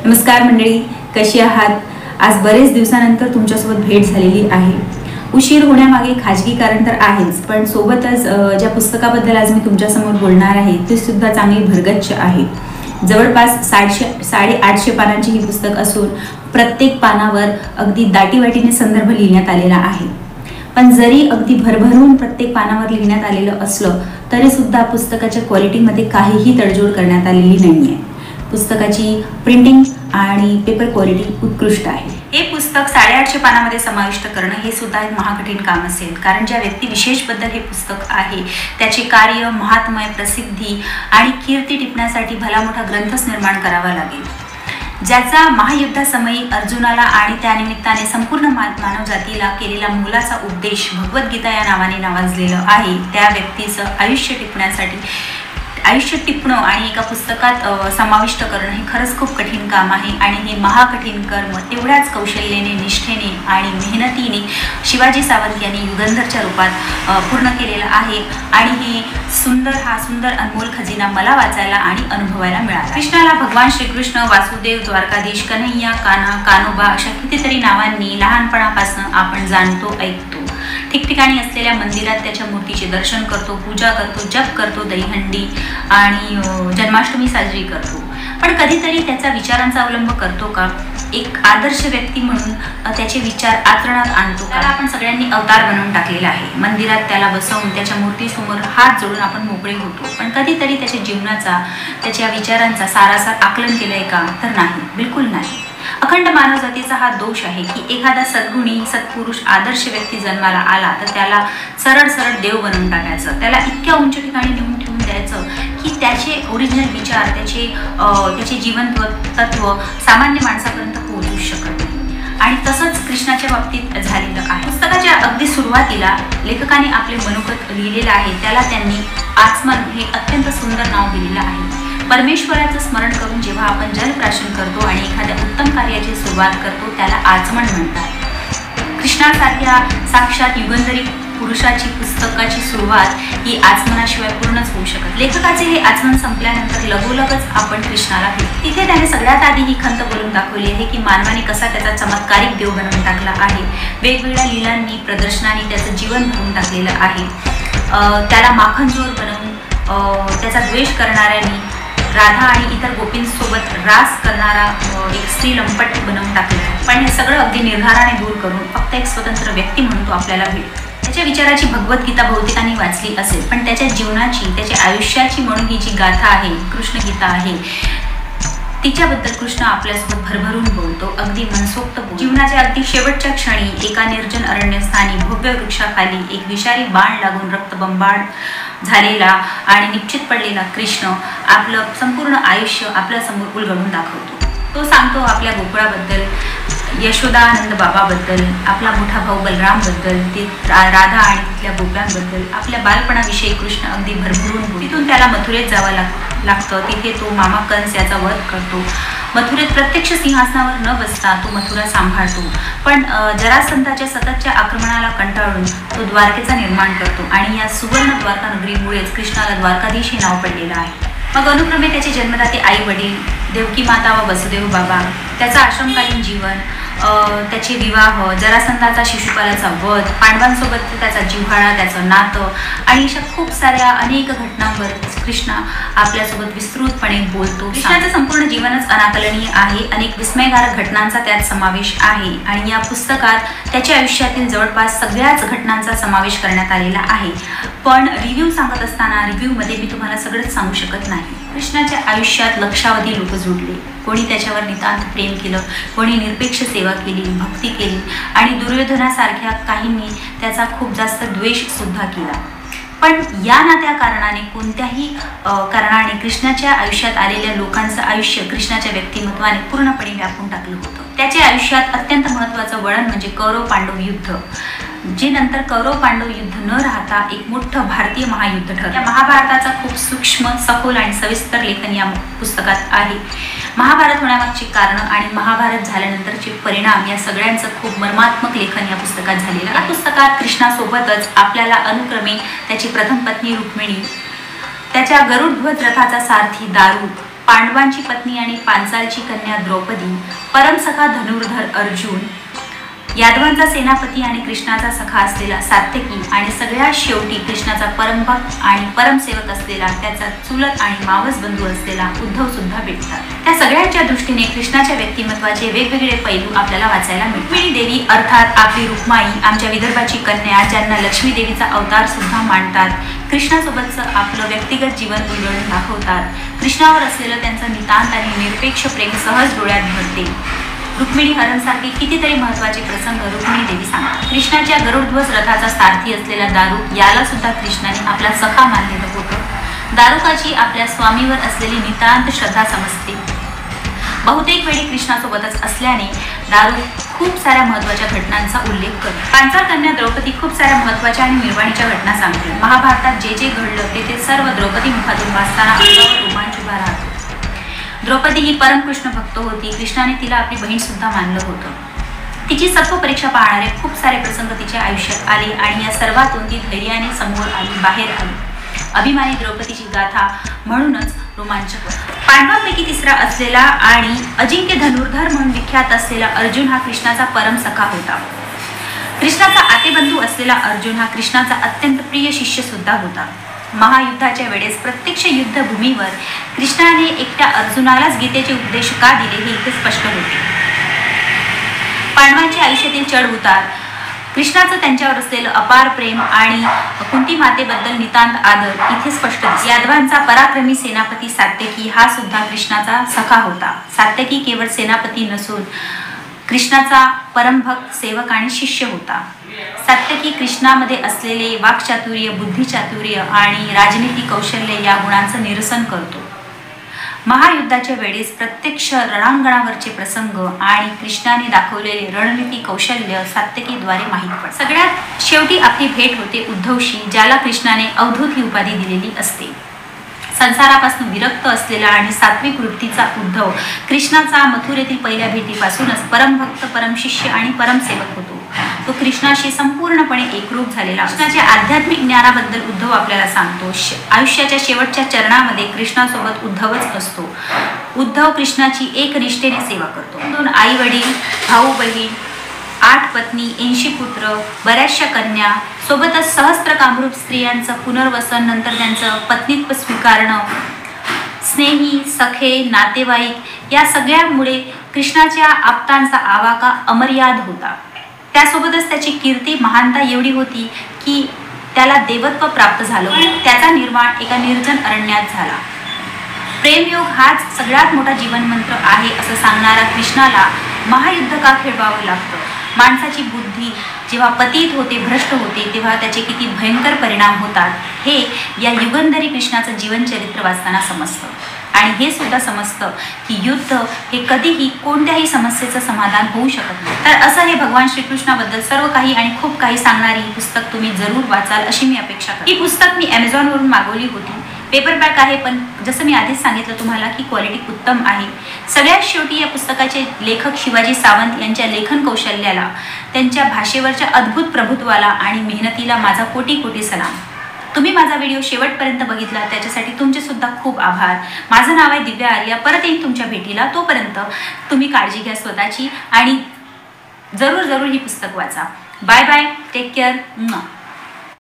नमस्कार मंडळी, कशी आहात? आज बरेच दिवसानंतर तुमच्यासोबत भेट झालेली आहे. उशीर होण्यामागे खाजगी कारण तर आहेच, पण सोबतच ज्या पुस्तकाबद्दल आज मी तुमच्यासमोर बोलणार आहे ती सुद्धा चांगली भरगच्च आहे. जवळपास 850 पानांची ही पुस्तक असून प्रत्येक पानावर अगदी दाटीवाटीने संदर्भ लिहिण्यात आलेला आहे. पण जरी अगदी भरभरून प्रत्येक पानावर लिहिण्यात आलेलं असलं तरी सुद्धा पुस्तकाच्या क्वालिटीमध्ये काहीही तडजोड करण्यात आलेली नाहीये. पुस्तकाची प्रिंटिंग आणि पेपर क्वालिटी उत्कृष्ट आहे. हे पुस्तक 850 पानामध्ये समाविष्ट करणं हे सुद्धा एक महाकठीण काम असेल, कारण ज्या व्यक्तिविशेषबद्दल हे पुस्तक आहे त्याचे कार्य, महात्म्य, प्रसिद्धी आणि कीर्ती टिपण्यासाठी भला मोठा ग्रंथच निर्माण करावा लागेल. ज्याचा महायुद्धासमयी अर्जुनाला आणि त्यानिमित्ताने संपूर्ण मानव जातीला केलेला मोलाचा उपदेश भगवद्गीता या नावाने नावाजलेलं आहे, त्या व्यक्तीचं आयुष्य टिपणं आणि एका पुस्तकात समाविष्ट करणं हे खरंच खूप कठीण काम आहे. आणि हे महाकठीण कर्म तेवढ्याच कौशल्याने, निष्ठेने आणि मेहनतीने शिवाजी सावंत यांनी युगंधरच्या रूपात पूर्ण केलेलं आहे. आणि हे सुंदर अनमोल खजिना मला वाचायला आणि अनुभवायला मिळाला. कृष्णाला भगवान श्रीकृष्ण, वासुदेव, द्वारकाधीश, कन्हैया, कान्हा, कान्होबा अशा कितीतरी नावांनी लहानपणापासून आपण जाणतो, ऐकतो. ठिकठिकाणी असलेल्या मंदिरात त्याच्या मूर्तीचे दर्शन करतो, पूजा करतो, जप करतो, दहीहंडी आणि जन्माष्टमी साजरी करतो. पण कधीतरी त्याच्या विचारांचा अवलंब करतो का? एक आदर्श व्यक्ती म्हणून त्याचे विचार आचरणात आणतो का? आपण सगळ्यांनी अवतार बनवून टाकलेला आहे. मंदिरात त्याला बसवून त्याच्या मूर्तीसमोर हात जोडून आपण मोकळे होतो. पण कधीतरी त्याच्या जीवनाचा, त्याच्या विचारांचा सारासार आकलन केलंय का? तर नाही, बिलकुल नाही. अखंड मानवजातीचा हा दोष आहे की एखादा सद्गुणी, सत्पुरुष, आदर्श व्यक्ती जन्माला आला तर त्याला सरळ देव बनवून टाकायचं, त्याला इतक्या उंच ठिकाणी नेऊन ठेवून द्यायचं की त्याचे ओरिजिनल विचार, त्याचे जीवन तत्व सामान्य माणसापर्यंत पोहोचू शकत नाही. आणि तसंच कृष्णाच्या बाबतीत झालेलं आहे. पुस्तकाच्या अगदी सुरुवातीला लेखकाने आपले मनोगत लिहिलेलं आहे, त्याला त्यांनी आचमन हे अत्यंत सुंदर नाव दिलेलं आहे. परमेश्वराचं स्मरण करून जेव्हा आपण जलप्राशन करतो आणि एखाद्या उत्तम कार्याची सुरुवात करतो त्याला आचमन म्हणतात. कृष्णासारख्या साक्षात युगंधरी पुरुषाची पुस्तकाची सुरुवात ही आचमनाशिवाय पूर्णच होऊ शकत. लेखकाचे हे आचमन संपल्यानंतर लगोलगच आपण कृष्णाला भेटतो. तिथे त्याने सगळ्यात आधी ही खंत बोलून दाखवली आहे की मानवाने कसा त्याचा चमत्कारिक देव बनवून टाकला आहे. वेगवेगळ्या लीलांनी, प्रदर्शनांनी त्याचं जीवन भरून टाकलेलं आहे. त्याला माखनचोर बनवून त्याचा द्वेष करणाऱ्यांनी राधा आणि इतर गोपींसोबत रास करणारा एक स्त्री लंपट बनवून टाकला. पण हे सगळं अगदी निर्धाराने दूर करून फक्त एक स्वतंत्र व्यक्ती म्हणून तो आपल्याला भेटतो. त्याच्या विचाराची भगवद्गीता बहुतेकांनी वाचली असेल, पण त्याच्या जीवनाची, त्याच्या आयुष्याची म्हणून ही जी गाथा आहे, कृष्णगीता आहे, तिच्याबद्दल कृष्ण आपल्यासोबत भरभरून बोलतो, अगदी मनसोक्त बोलतो. जीवनाच्या अगदी शेवटच्या क्षणी एका निर्जन अरण्यस्थानी भव्य वृक्षाखाली एक विषारी बाण लागून रक्तबंबाळ झालेला आणि निश्चित पडलेला कृष्ण आपलं संपूर्ण आयुष्य आपल्या समोर उलगडून दाखवतो. तो सांगतो आपल्या गोकुळाबद्दल, यशोदानंद बाबाबद्दल, आपला मोठा भाऊ बलरामबद्दल, राधा आणि तिथल्या गोप्यांबद्दल, आपल्या बालपणाविषयी कृष्ण अगदी भरभरून बोलतो. तिथून त्याला मथुरेत जावं लागतं. तिथे तो मामा कंस याचा वध करतो. मथुरेत प्रत्यक्ष सिंहासनावर न बसता तो मथुरा सांभाळतो. पण जरासंधाच्या सततच्या आक्रमणाला कंटाळून तो द्वारकेचा निर्माण करतो आणि या सुवर्ण द्वारका नगरीमुळेच कृष्णाला द्वारकाधीश हे नाव पडलेलं आहे. मग अनुक्रमे त्याचे जन्मदाते आई वडील, देवकी माता व वसुदेव बाबा, त्याचा आश्रमकालीन जीवन, त्याचे विवाह, जरासंधाचा शिशुपालाचा वध, पांडवांसोबत त्याचा जिव्हाळा, त्याचं नातं आणि अशा खूप साऱ्या अनेक घटनांवर कृष्ण आपल्यासोबत विस्तृतपणे बोलतो. कृष्णाचं संपूर्ण जीवनच अनाकलनीय आहे. अनेक विस्मयकारक घटनांचा त्यात समावेश आहे आणि या पुस्तकात त्याच्या आयुष्यातील जवळपास सगळ्याच घटनांचा समावेश करण्यात आलेला आहे. पण रिव्ह्यू सांगत असताना रिव्ह्यूमध्ये मी तुम्हाला सगळंच सांगू शकत नाही. कृष्णाच्या आयुष्यात लक्षावधी लोक जुडले. कोणी त्याच्यावर नितांत प्रेम केलं, कोणी निरपेक्ष सेवा केली, भक्ती केली आणि दुर्योधनासारख्या काहींनी त्याचा खूप जास्त द्वेष सुद्धा केला. पण या ना त्या कारणाने, कोणत्याही कारणाने कृष्णाच्या आयुष्यात आलेल्या लोकांचं आयुष्य कृष्णाच्या व्यक्तिमत्वाने पूर्णपणे व्यापून टाकलं होतं. त्याच्या आयुष्यात अत्यंत महत्त्वाचं वळण म्हणजे कौरव पांडव युद्ध, जे नंतर कौरव पांडव युद्ध न राहता एक मोठं भारतीय महायुद्ध ठरलं. या महाभारताचा खूप सूक्ष्म, सखोल आणि सविस्तर लेखन या पुस्तकात आहे. महाभारत होण्यामागची कारणं आणि महाभारत झाल्यानंतरचे परिणाम या सगळ्यांचं खूप मर्मात्मक लेखन या पुस्तकात झालेलं आहे. या पुस्तकात कृष्णासोबतच आपल्याला अनुक्रमे त्याची प्रथम पत्नी रुक्मिणी, त्याच्या गरुडध्वज रथाचा सारथी दारू, पांडवांची पत्नी आणि पांचालची कन्या द्रौपदी, परमसखा धनुर्धर अर्जुन, यादवांचा सेनापती आणि कृष्णाचा सखा असलेला सात्यकी आणि सगळ्यात शेवटी कृष्णाचा परमभक्त आणि परमसेवक असलेला त्याचा चुलत आणि मावस बंधू असलेला उद्धव सुद्धा भेटतात। त्या सगळ्यांच्या दृष्टीने कृष्णाच्या व्यक्तिमत्वाचे वेगवेगळे पैलू आपल्याला वाचायला मिळतात। रुक्मिणी देवी अर्थात आपली रुक्माई, आमच्या विदर्भाची कन्या, ज्यांना लक्ष्मी देवीचा अवतार सुद्धा मानतात, कृष्णासोबतचं आपलं व्यक्तिगत जीवन उलगडून दाखवतात। कृष्णावर असलेलं त्यांचं नितांत आणि निरपेक्ष प्रेम सहज डोळ्यात भरते। रुक्मिणी हरणसारखे कितीतरी महत्त्वाचे प्रसंग रुक्मिणी देवी सांगतात। कृष्णाच्या गरुडध्वज रथाचा सारथी असलेला दारुक याला सुद्धा कृष्णाने आपला सखा मानलेलं होतं। दारुकाची आपल्या स्वामीवर असलेली नितांत श्रद्धा समजते। बहुतेक वेळी कृष्णासोबतच असल्याने दारुक खूप साऱ्या महत्त्वाच्या घटनांचा उल्लेख करतो। पांचाल कन्या द्रौपदी खूप साऱ्या महत्त्वाच्या आणि निर्वाणीच्या घटना सांगते। महाभारतात जे जे घडलं ते सर्व द्रौपदी मुखातून वाचताना अंगावर रोमांच उभा राहतो। द्रौपदी ही परमकृष्ण भक्त होती। कृष्णाने तिला आपली बहीण सुद्धा मानलं होतं। तिची सत्व परीक्षा पाहणारे खूप सारे प्रसंग तिच्या आयुष्यात आले आणि या सर्वातून ती धैर्याने समोर आली, बाहेर आली। अभिमानी द्रौपदीची गाथा म्हणूनच रोमांचक होती। पांडवांपैकी तिसरा असलेला आणि अजिंक्य धनुर्धर म्हणून विख्यात असलेला अर्जुन हा कृष्णाचा परम सखा होता। कृष्णाचा आतेबंधू असलेला अर्जुन हा कृष्णाचा अत्यंत प्रिय शिष्य सुद्धा होता। महायुद्धाच्या वेळेस प्रत्यक्ष युद्धभूमीवर कृष्णाने एकट्या अर्जुनालाच गीतेचे उपदेश का दिले हे इथे स्पष्ट होते। पांडवांच्या आयुष्यातील चढ उतार, कृष्णाचं त्यांच्यावर असलेलं अपार प्रेम आणि कुंती मातेबद्दल नितांत आदर इथे स्पष्ट दिसतो। यादवांचा पराक्रमी सेनापती सात्यकी हा सुद्धा कृष्णाचा सखा होता। सात्यकी केवळ सेनापती नसून कृष्णाचा परमभक्त, सेवक आणि शिष्य होता। सात्यकी कृष्णामध्ये असलेले वाक्चातुर्य, बुद्धिचातुर्य आणि राजनीती कौशल्य या गुणांचं निरसन करतो। महायुद्धाच्या वेळेस प्रत्यक्ष रणांगणावरचे प्रसंग आणि कृष्णाने दाखवलेले रणनीती कौशल्य सात्यकीद्वारे माहीत पडतात। सगळ्यात शेवटी आपली भेट होते उद्धवशी, ज्याला कृष्णाने अवधूत ही उपाधी दिलेली असते। संसारापासून विरक्त असलेला आणि सात्विक वृत्तीचा उद्धव कृष्णाचा मथुरेतील पहिल्या भेटीपासूनच परमभक्त, परमशिष्य आणि परमसेवक होतो। तो कृष्णाशी संपूर्णपणे एकरूप झालेला। कृष्णाच्या आध्यात्मिक ज्ञानाबद्दल उद्धव आपल्याला सांगतो। आयुष्याच्या शेवटच्या चरणामध्ये कृष्णासोबत उद्धवच असतो। उद्धव कृष्णाची एकनिष्ठेने सेवा करतो। 2 आई वडील, भाऊ बहीण, 8 पत्नी, 80 पुत्र, बऱ्याचशा कन्या, सोबतच सहस्त्र कामरूप स्त्रियांचं पुनर्वसन, नंतर त्यांचं पत्नीत्व स्वीकारणं, स्नेही, सखे, नातेवाईक या सगळ्यामुळे कृष्णाच्या आप्तांचा आवाका अमर्याद होता। त्यासोबतच त्याची कीर्ती, महानता एवढी होती की त्याला देवत्व प्राप्त झालं। त्याचा निर्माण एका निर्जन अरण्यात झाला। प्रेमयोग हाच सगळ्यात मोठा जीवनमंत्र आहे असं सांगणारा कृष्णाला महायुद्ध का खेळवावं लागतं? माणसाची बुद्धी जेव्हा पतित होते, भ्रष्ट होते, तेव्हा त्याचे किती भयंकर परिणाम होतात हे या युगंधरी कृष्णाचं जीवनचरित्र वाचताना समजतं। आणि हे सुद्धा समजतं की युद्ध हे कधीही कोणत्याही समस्येचं समाधान होऊ शकत नाही। तर असं हे भगवान श्रीकृष्णाबद्दल सर्व काही आणि खूप काही सांगणारी ही पुस्तक तुम्ही जरूर वाचाल अशी मी अपेक्षा करते। ही पुस्तक मी Amazonवरून मागवली होती। पेपरबॅक आहे, पण जसं मी आधीच सांगितलं तुम्हाला की क्वालिटी उत्तम आहे। सगळ्यात शेवटी या पुस्तकाचे लेखक शिवाजी सावंत यांच्या लेखन कौशल्याला, त्यांच्या भाषेवरच्या अद्भुत प्रभुत्वाला आणि मेहनतीला माझा कोटी कोटी सलाम। तुम्ही माझा व्हिडिओ शेवटपर्यंत बघितला त्याच्यासाठी तुमचे सुद्धा खूप आभार। माझं नाव आहे दिव्या आर्या। परत येईन तुमच्या भेटीला। तोपर्यंत तुम्ही काळजी घ्या स्वतःची आणि जरूर ही पुस्तक वाचा। Bye bye, take care.